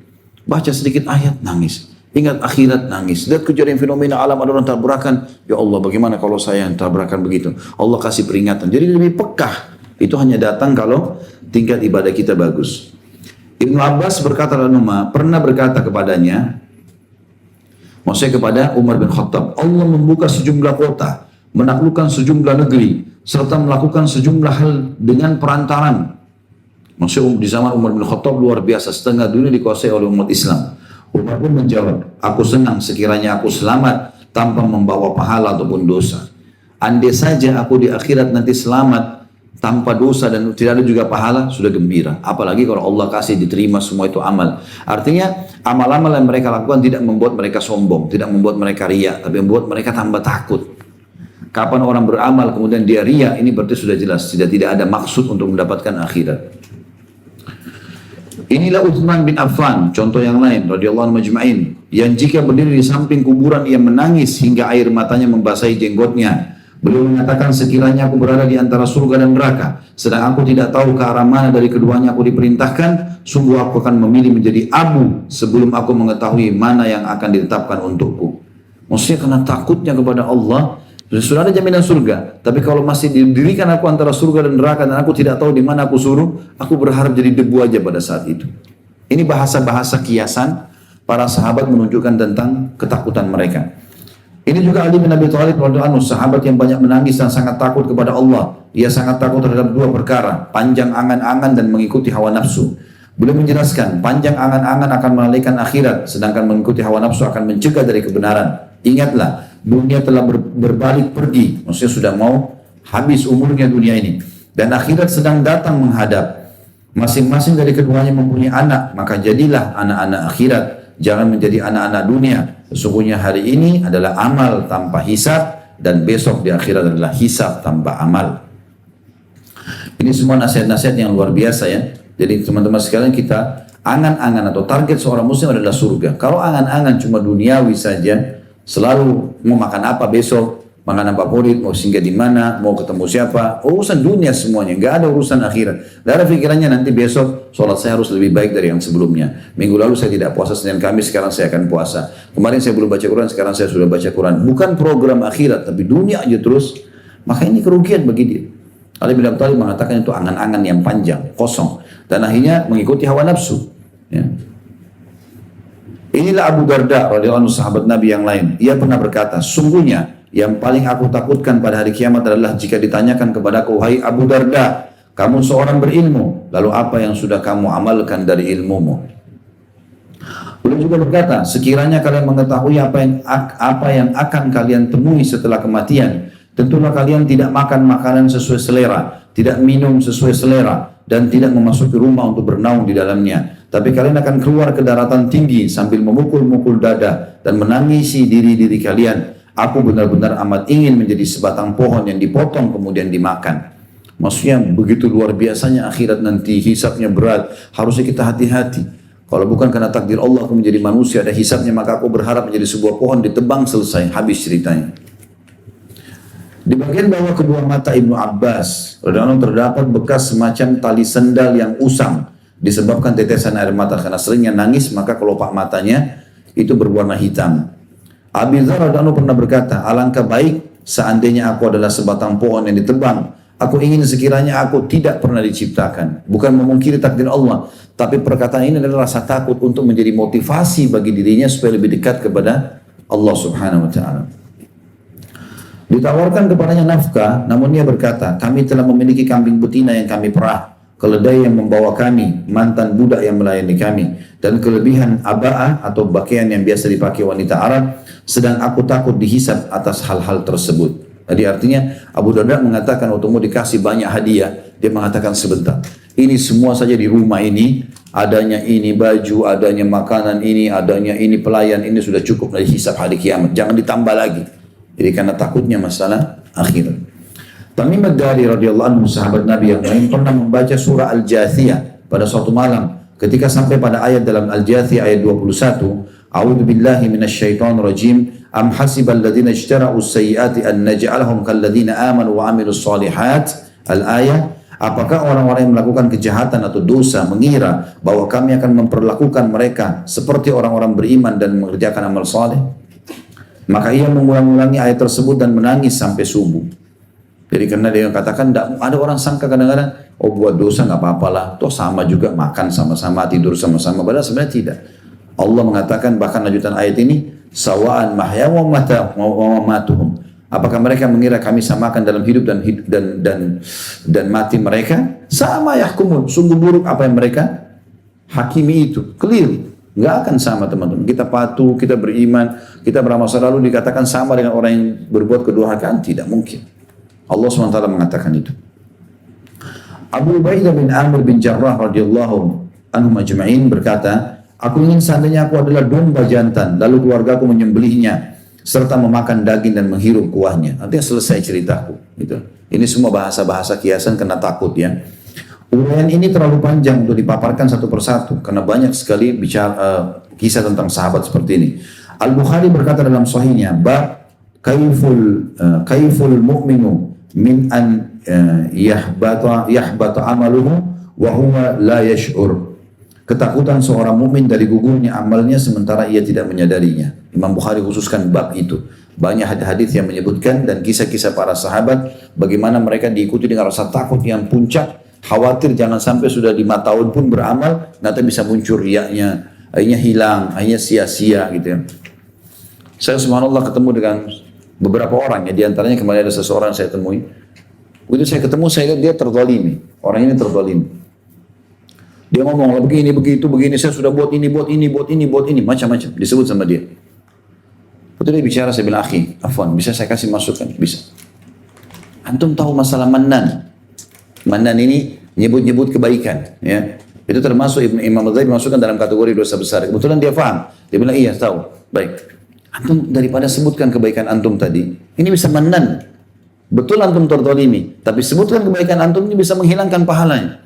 Baca sedikit ayat, nangis. Ingat akhirat, nangis. Lihat kejadian fenomena alam, ada orang tabrakan. Ya Allah, bagaimana kalau saya yang tabrakan begitu? Allah kasih peringatan. Jadi lebih pekah. Itu hanya datang kalau tingkat ibadah kita bagus. Ibnu Abbas berkata, pernah berkata kepadanya, maksudnya kepada Umar bin Khattab, Allah membuka sejumlah kota, menaklukkan sejumlah negeri, serta melakukan sejumlah hal dengan perantaran. Maksudnya di zaman Umar bin Khattab luar biasa, setengah dunia dikuasai oleh umat Islam. Umar pun menjawab, aku senang sekiranya aku selamat tanpa membawa pahala ataupun dosa. Andai saja aku di akhirat nanti selamat tanpa dosa dan tidak ada juga pahala, sudah gembira. Apalagi kalau Allah kasih diterima semua itu amal. Artinya amal-amal yang mereka lakukan tidak membuat mereka sombong, tidak membuat mereka riya, tapi membuat mereka tambah takut. Kapan orang beramal kemudian dia riya, ini berarti sudah jelas tidak ada maksud untuk mendapatkan akhirat. Inilah Utsman bin Affan, contoh yang lain radhiyallahu anhu majma'in, yang jika berdiri di samping kuburan ia menangis hingga air matanya membasahi jenggotnya. Beliau mengatakan, sekiranya aku berada di antara surga dan neraka, sedang aku tidak tahu ke arah mana dari keduanya aku diperintahkan, sungguh aku akan memilih menjadi abu sebelum aku mengetahui mana yang akan ditetapkan untukku. Maksudnya karena takutnya kepada Allah, sudah ada jaminan surga. Tapi kalau masih didirikan aku antara surga dan neraka dan aku tidak tahu di mana aku suruh, aku berharap jadi debu aja pada saat itu. Ini bahasa-bahasa kiasan para sahabat menunjukkan tentang ketakutan mereka. Ini juga Ali bin Abi Thalib radhiyallahu anhu, sahabat yang banyak menangis dan sangat takut kepada Allah. Ia sangat takut terhadap 2 perkara, panjang angan-angan dan mengikuti hawa nafsu. Beliau menjelaskan, panjang angan-angan akan melalaikan akhirat, sedangkan mengikuti hawa nafsu akan mencegah dari kebenaran. Ingatlah, dunia telah berbalik pergi, maksudnya sudah mau habis umurnya dunia ini. Dan akhirat sedang datang menghadap. Masing-masing dari keduanya mempunyai anak, maka jadilah anak-anak akhirat. jangan menjadi anak-anak dunia. Sesungguhnya hari ini adalah amal tanpa hisab, dan besok di akhirat adalah hisab tanpa amal. Ini semua nasihat-nasihat yang luar biasa ya. Jadi teman-teman sekalian, kita angan-angan atau target seorang muslim adalah surga. Kalau angan-angan cuma duniawi saja, selalu mau makan apa besok, makan apa favorit, mau singgah di mana, mau ketemu siapa, urusan dunia semuanya, nggak ada urusan akhirat. Nggak ada pikirannya nanti besok sholat saya harus lebih baik dari yang sebelumnya. Minggu lalu saya tidak puasa Senin Kamis, sekarang saya akan puasa. Kemarin saya belum baca Quran, sekarang saya sudah baca Quran. Bukan program akhirat, tapi dunia aja terus. Maka ini kerugian bagi dia. Ali bin Abi Thalib mengatakan itu angan-angan yang panjang, kosong, dan akhirnya mengikuti hawa nafsu. Ya. Inilah Abu Darda radhiyallahu anhu, sahabat Nabi yang lain. Ia pernah berkata, sungguhnya yang paling aku takutkan pada hari kiamat adalah jika ditanyakan kepadaku, wahai Abu Darda, kamu seorang berilmu, lalu apa yang sudah kamu amalkan dari ilmumu? Beliau juga berkata, sekiranya kalian mengetahui apa yang akan kalian temui setelah kematian, tentulah kalian tidak makan makanan sesuai selera, tidak minum sesuai selera, dan tidak memasuki rumah untuk bernaung di dalamnya. Tapi kalian akan keluar ke daratan tinggi sambil memukul-mukul dada dan menangisi diri-diri kalian. Aku benar-benar amat ingin menjadi sebatang pohon yang dipotong kemudian dimakan. Maksudnya begitu luar biasanya akhirat nanti, hisabnya berat. Harusnya kita hati-hati. Kalau bukan karena takdir Allah aku menjadi manusia, ada hisabnya, maka aku berharap menjadi sebuah pohon ditebang, selesai, habis ceritanya. Di bagian bawah kedua mata Ibnu Abbas radhiyallahu anhu terdapat bekas semacam tali sendal yang usang disebabkan tetesan air mata, karena seringnya nangis maka kelopak matanya itu berwarna hitam. Abi Dzar radhiyallahu anhu pernah berkata, alangkah baik seandainya aku adalah sebatang pohon yang ditebang. Aku ingin sekiranya aku tidak pernah diciptakan. Bukan memungkiri takdir Allah, tapi perkataan ini adalah rasa takut untuk menjadi motivasi bagi dirinya supaya lebih dekat kepada Allah Subhanahu wa taala. Ditawarkan kepadanya nafkah, namun dia berkata, kami telah memiliki kambing betina yang kami perah, keledai yang membawa kami, mantan budak yang melayani kami, dan kelebihan aba'ah atau pakaian yang biasa dipakai wanita Arab, sedang aku takut dihisab atas hal-hal tersebut. Jadi artinya Abu Darda mengatakan waktu mau dikasih banyak hadiah, dia mengatakan sebentar, ini semua saja di rumah ini, adanya ini baju, adanya makanan ini, adanya ini pelayan, ini sudah cukup dari hisab hari kiamat, jangan ditambah lagi. Jadi karena takutnya masalah akhirat. Tamim ad-Dari radhiyallahu anhu, sahabat Nabi yang lain, pernah membaca surah Al-Jathiyah pada suatu malam. Ketika sampai pada ayat dalam Al-Jathiyah ayat 21, A'udzu billahi minasyaitonir rajim, am hasibal ladzina ijtara'u sayyiati an naj'alahum kal ladzina amanu wa 'amilus shalihat. Al-ayah, apakah orang-orang yang melakukan kejahatan atau dosa mengira bahwa kami akan memperlakukan mereka seperti orang-orang beriman dan mengerjakan amal saleh? Maka ia mengulang-ulangi ayat tersebut dan menangis sampai subuh. Jadi karena dia katakan, ada orang sangka kadang-kadang, oh buat dosa nggak apa-apalah, toh sama juga makan sama-sama, tidur sama-sama. Padahal sebenarnya tidak. Allah mengatakan bahkan lanjutan ayat ini, sawa'an mahya wa mamatuhum. Apakah mereka mengira kami samakan dalam hidup dan mati mereka? Sama yahkumun, sungguh buruk apa yang mereka hakimi itu, keliru. Nggak akan sama teman-teman. Kita patuh, kita beriman, kita beramal saleh lalu dikatakan sama dengan orang yang berbuat kedurhakaan, tidak mungkin. Allah SWT mengatakan itu. Abu Ubaidah bin Amir bin Jarrah radhiyallahu anhum ajma'in berkata, aku ingin seandainya aku adalah domba jantan, lalu keluargaku menyembelihnya serta memakan daging dan menghirup kuahnya. Artinya selesai ceritaku. Gitu. Ini semua bahasa-bahasa kiasan karena takut ya. Uraian ini terlalu panjang untuk dipaparkan satu persatu karena banyak sekali bicara kisah tentang sahabat seperti ini. Al-Bukhari berkata dalam sahihnya, bab kaiful mu'minu min an yahbata amaluhu wa huwa la yash'ur. Ketakutan seorang mukmin dari gugurnya amalnya sementara ia tidak menyadarinya. Imam Bukhari khususkan bab itu. Banyak hadis yang menyebutkan dan kisah-kisah para sahabat bagaimana mereka diikuti dengan rasa takut yang puncak. Khawatir jangan sampai sudah 5 tahun pun beramal, nanti bisa muncul riaknya, akhirnya hilang, akhirnya sia-sia gitu ya. Saya subhanallah ketemu dengan beberapa orang ya, diantaranya kemarin ada seseorang saya temui. Waktu saya ketemu saya lihat dia terzalimi, orang ini terzalimi. Dia ngomong begini, begitu, begini, saya sudah buat ini, macam-macam disebut sama dia. Waktu dia bicara saya bilang, akhi, afwan, bisa saya kasih masukan? Bisa. Antum tahu masalah mannan? Mannan ini nyebut-nyebut kebaikan, ya. Itu termasuk Imam Ghazali masukkan dalam kategori dosa besar. Kebetulan dia paham. Dia bilang, iya tahu. Baik. Antum daripada sebutkan kebaikan antum tadi, ini bisa menelan. Betul antum terzalimi, tapi sebutkan kebaikan antum ini bisa menghilangkan pahalanya.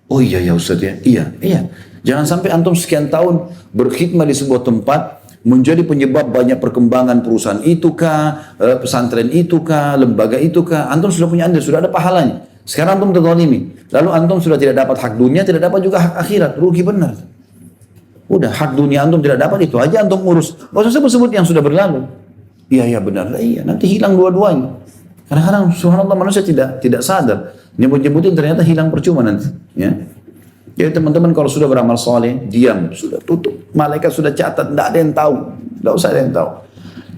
Oh iya ya Ustaz ya. Iya. Jangan sampai antum sekian tahun berkhidmat di sebuah tempat menjadi penyebab banyak perkembangan perusahaan itu kah, pesantren itu kah, lembaga itu kah. Antum sudah punya andil, sudah ada pahalanya. Sekarang antum terzalimi. Lalu antum sudah tidak dapat hak dunia, tidak dapat juga hak akhirat. Rugi benar. Udah hak dunia antum tidak dapat, itu aja antum urus. Gak usah sebut-sebut yang sudah berlalu. Iya benar. Iya, nanti hilang dua-duanya. Kadang-kadang subhanallah manusia tidak sadar. Nyebut-nyebutin ternyata hilang percuma nanti. Ya. Jadi teman-teman kalau sudah beramal soleh, diam, sudah tutup. Malaikat sudah catat, tidak ada yang tahu. Tidak usah ada yang tahu.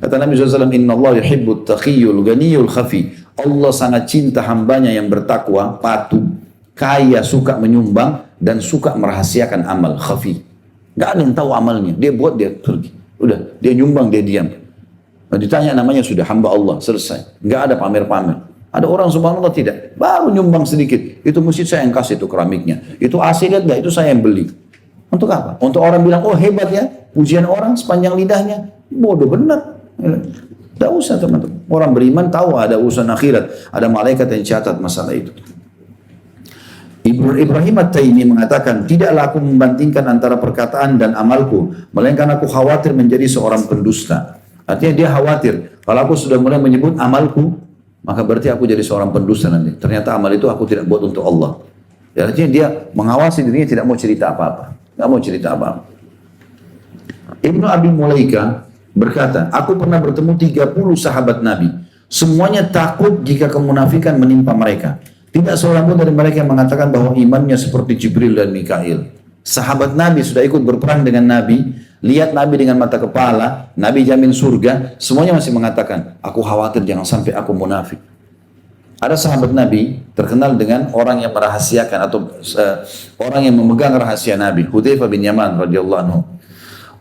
Kata Nabi SAW, Inna Allah yuhibbut taqiyul ganiyul khafi. Allah sangat cinta hambanya yang bertakwa, patuh, kaya, suka menyumbang, dan suka merahasiakan amal, khafi. Gak ada yang tahu amalnya, dia buat, dia pergi. Udah, dia nyumbang, dia diam. Nah, ditanya namanya sudah hamba Allah, selesai. Gak ada pamer-pamer. Ada orang subhanallah tidak, baru nyumbang sedikit. Itu masjid saya yang kasih itu keramiknya. Itu AC lihat gak, itu saya yang beli. Untuk apa? Untuk orang bilang, oh hebat ya, pujian orang sepanjang lidahnya. Bodoh benar. Tidak usah teman-teman. Orang beriman tahu ada urusan akhirat. Ada malaikat yang catat masalah itu. Ibrahim At-Taimi mengatakan, tidaklah aku membandingkan antara perkataan dan amalku, melainkan aku khawatir menjadi seorang pendusta. Artinya dia khawatir, kalau aku sudah mulai menyebut amalku, maka berarti aku jadi seorang pendusta nanti. Ternyata amal itu aku tidak buat untuk Allah. Ya, artinya dia mengawasi dirinya, tidak mau cerita apa-apa. Tidak mau cerita apa-apa. Ibnu Abi Mulaika berkata, aku pernah bertemu 30 sahabat Nabi. Semuanya takut jika kemunafikan menimpa mereka. Tidak seorang pun dari mereka yang mengatakan bahwa imannya seperti Jibril dan Mikail. Sahabat Nabi sudah ikut berperang dengan Nabi, lihat Nabi dengan mata kepala, Nabi jamin surga, semuanya masih mengatakan, aku khawatir jangan sampai aku munafik. Ada sahabat Nabi terkenal dengan orang yang merahasiakan atau orang yang memegang rahasia Nabi, Hudzaifah bin Yaman radhiyallahu anhu.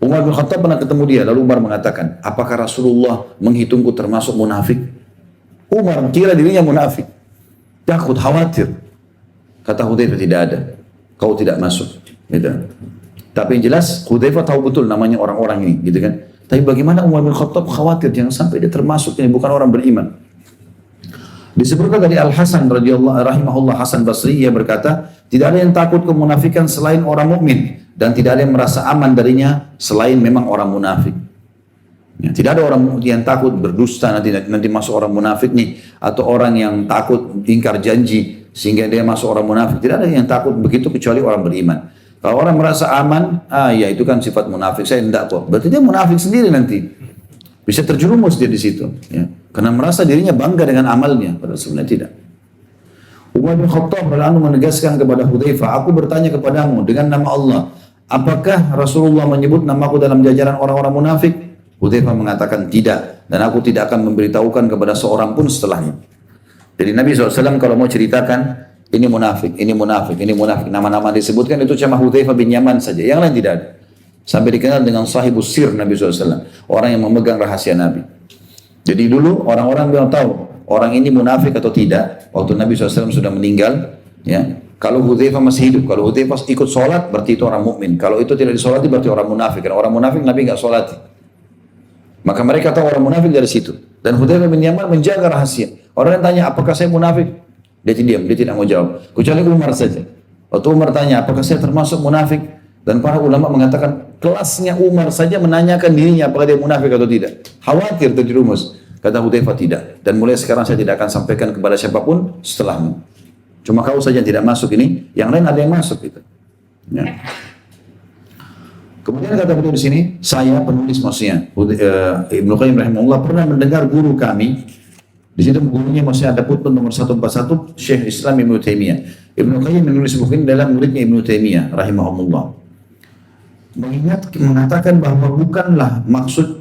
Umar bin Khattab pernah ketemu dia, lalu Umar mengatakan, apakah Rasulullah menghitungku termasuk munafik? Umar kira dirinya munafik, takut, khawatir. Kata Hudzaifah, tidak ada, kau tidak masuk. Gitu. Tapi yang jelas Hudzaifah tahu betul namanya orang-orang ini, gitu kan? Tapi bagaimana Umar bin Khattab khawatir jangan sampai dia termasuk ini bukan orang beriman. Disebutkan dari Al Hasan radhiyallahu rahimahullah Hasan Basri, ia berkata, tidak ada yang takut kemunafikan selain orang mukmin dan tidak ada yang merasa aman darinya selain memang orang munafik. Ya, tidak ada orang yang takut berdusta nanti masuk orang munafik nih, atau orang yang takut ingkar janji sehingga dia masuk orang munafik. Tidak ada yang takut begitu kecuali orang beriman. Kalau orang merasa aman, ya itu kan sifat munafik, saya tidak kok. Berarti dia munafik sendiri nanti. Bisa terjerumus dia di situ, ya. Karena merasa dirinya bangga dengan amalnya, padahal sebenarnya tidak. Umar bin Khattab radhiyallahu menegaskan kepada Hudzaifah, aku bertanya kepadamu dengan nama Allah, apakah Rasulullah menyebut namaku dalam jajaran orang-orang munafik? Hudzaifah mengatakan tidak, dan aku tidak akan memberitahukan kepada seorang pun setelahnya. Jadi Nabi SAW kalau mau ceritakan, ini munafik, ini munafik, ini munafik, nama-nama disebutkan itu cuma Hudzaifah bin Yaman saja, yang lain tidak ada. Sampai dikenal dengan sahibus sir Nabi SAW, orang yang memegang rahasia Nabi. Jadi dulu orang-orang bilang tahu orang ini munafik atau tidak. Waktu Nabi SAW sudah meninggal, ya. Kalau Hudzaifah masih hidup, kalau Hudzaifah ikut sholat berarti itu orang mukmin. Kalau itu tidak disolati berarti orang munafik. Karena orang munafik Nabi nggak sholati. Maka mereka tahu orang munafik dari situ. Dan Hudzaifah bin Yaman menjaga rahasia. Orang yang tanya apakah saya munafik, dia diam, dia tidak mau jawab. Kecuali Umar saja. Waktu Umar tanya apakah saya termasuk munafik, dan para ulama mengatakan kelasnya Umar saja menanyakan dirinya apakah dia munafik atau tidak. Khawatir terjerumus. Kata Hudzaifah tidak. Dan mulai sekarang saya tidak akan sampaikan kepada siapapun setelahmu. Cuma kau saja yang tidak masuk ini, yang lain ada yang masuk gitu. Ya. Kemudian kata beliau di sini, saya penulis maksudnya Ibnu Qayyim rahimahullah pernah mendengar guru kami. Di situ gurunya masih ada putun nomor 141 Syekh Islam Ibnu Taimiyah. Ibnu Qayyim menulis buku ini dalam muridnya Ibnu Taimiyah rahimahullah. Mengatakan bahwa bukanlah maksud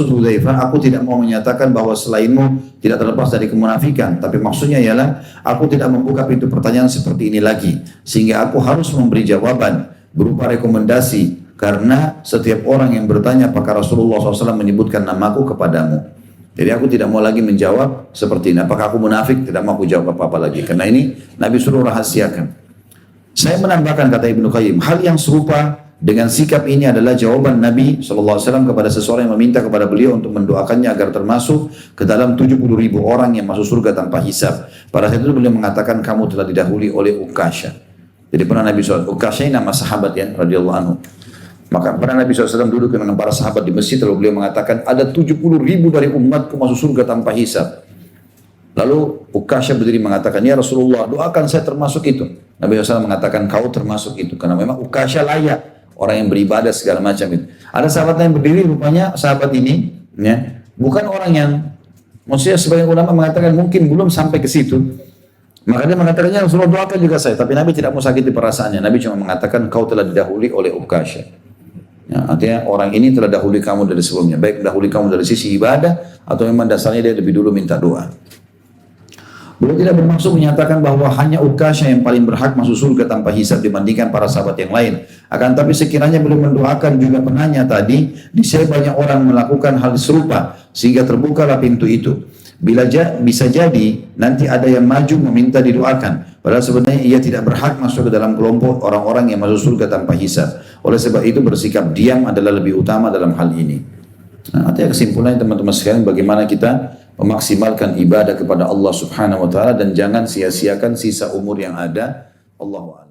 Hudzaifah, aku tidak mau menyatakan bahwa selainmu tidak terlepas dari kemunafikan, tapi maksudnya ialah aku tidak membuka pintu pertanyaan seperti ini lagi, sehingga aku harus memberi jawaban berupa rekomendasi, karena setiap orang yang bertanya apakah Rasulullah SAW menyebutkan namaku kepadamu. Jadi aku tidak mau lagi menjawab seperti ini, apakah aku munafik, tidak mau aku jawab apa-apa lagi, karena ini Nabi suruh rahasiakan. Saya menambahkan, kata Ibnu Qayyim, hal yang serupa dengan sikap ini adalah jawaban Nabi SAW kepada seseorang yang meminta kepada beliau untuk mendoakannya agar termasuk ke dalam 70.000 orang yang masuk surga tanpa hisab. Pada saat itu beliau mengatakan, kamu telah didahului oleh Ukasha. Jadi pernah Nabi SAW, Ukasha ini nama sahabat ya, radhiyallahu anhu. Maka pernah Nabi SAW duduk dengan para sahabat di masjid, lalu beliau mengatakan, ada 70.000 dari umatku masuk surga tanpa hisab. Lalu Ukasha berdiri mengatakan, ya Rasulullah, doakan saya termasuk itu. Nabi SAW mengatakan, kau termasuk itu. Karena memang Ukasha layak, orang yang beribadah segala macam itu. Ada sahabat yang berdiri, rupanya sahabat ini, ya, bukan orang yang, maksudnya sebagian ulama mengatakan mungkin belum sampai ke situ. Maka dia mengatakan, ya Rasulullah, doakan juga saya. Tapi Nabi tidak mau sakiti perasaannya. Nabi cuma mengatakan, kau telah didahului oleh Ukasha. Ya, artinya orang ini telah dahului kamu dari sebelumnya. Baik dahului kamu dari sisi ibadah, atau memang dasarnya dia lebih dulu minta doa. Beliau tidak bermaksud menyatakan bahwa hanya Ukasha yang paling berhak masuk surga tanpa hisab dibandingkan para sahabat yang lain. Akan tapi sekiranya beliau mendoakan juga penanya tadi, niscaya banyak orang melakukan hal serupa sehingga terbukalah pintu itu. Bisa jadi nanti ada yang maju meminta didoakan, padahal sebenarnya ia tidak berhak masuk ke dalam kelompok orang-orang yang masuk surga tanpa hisab. Oleh sebab itu bersikap diam adalah lebih utama dalam hal ini. Nah, artinya kesimpulannya teman-teman sekalian, bagaimana kita memaksimalkan ibadah kepada Allah Subhanahu wa taala dan jangan sia-siakan sisa umur yang ada. Allahu a'lam.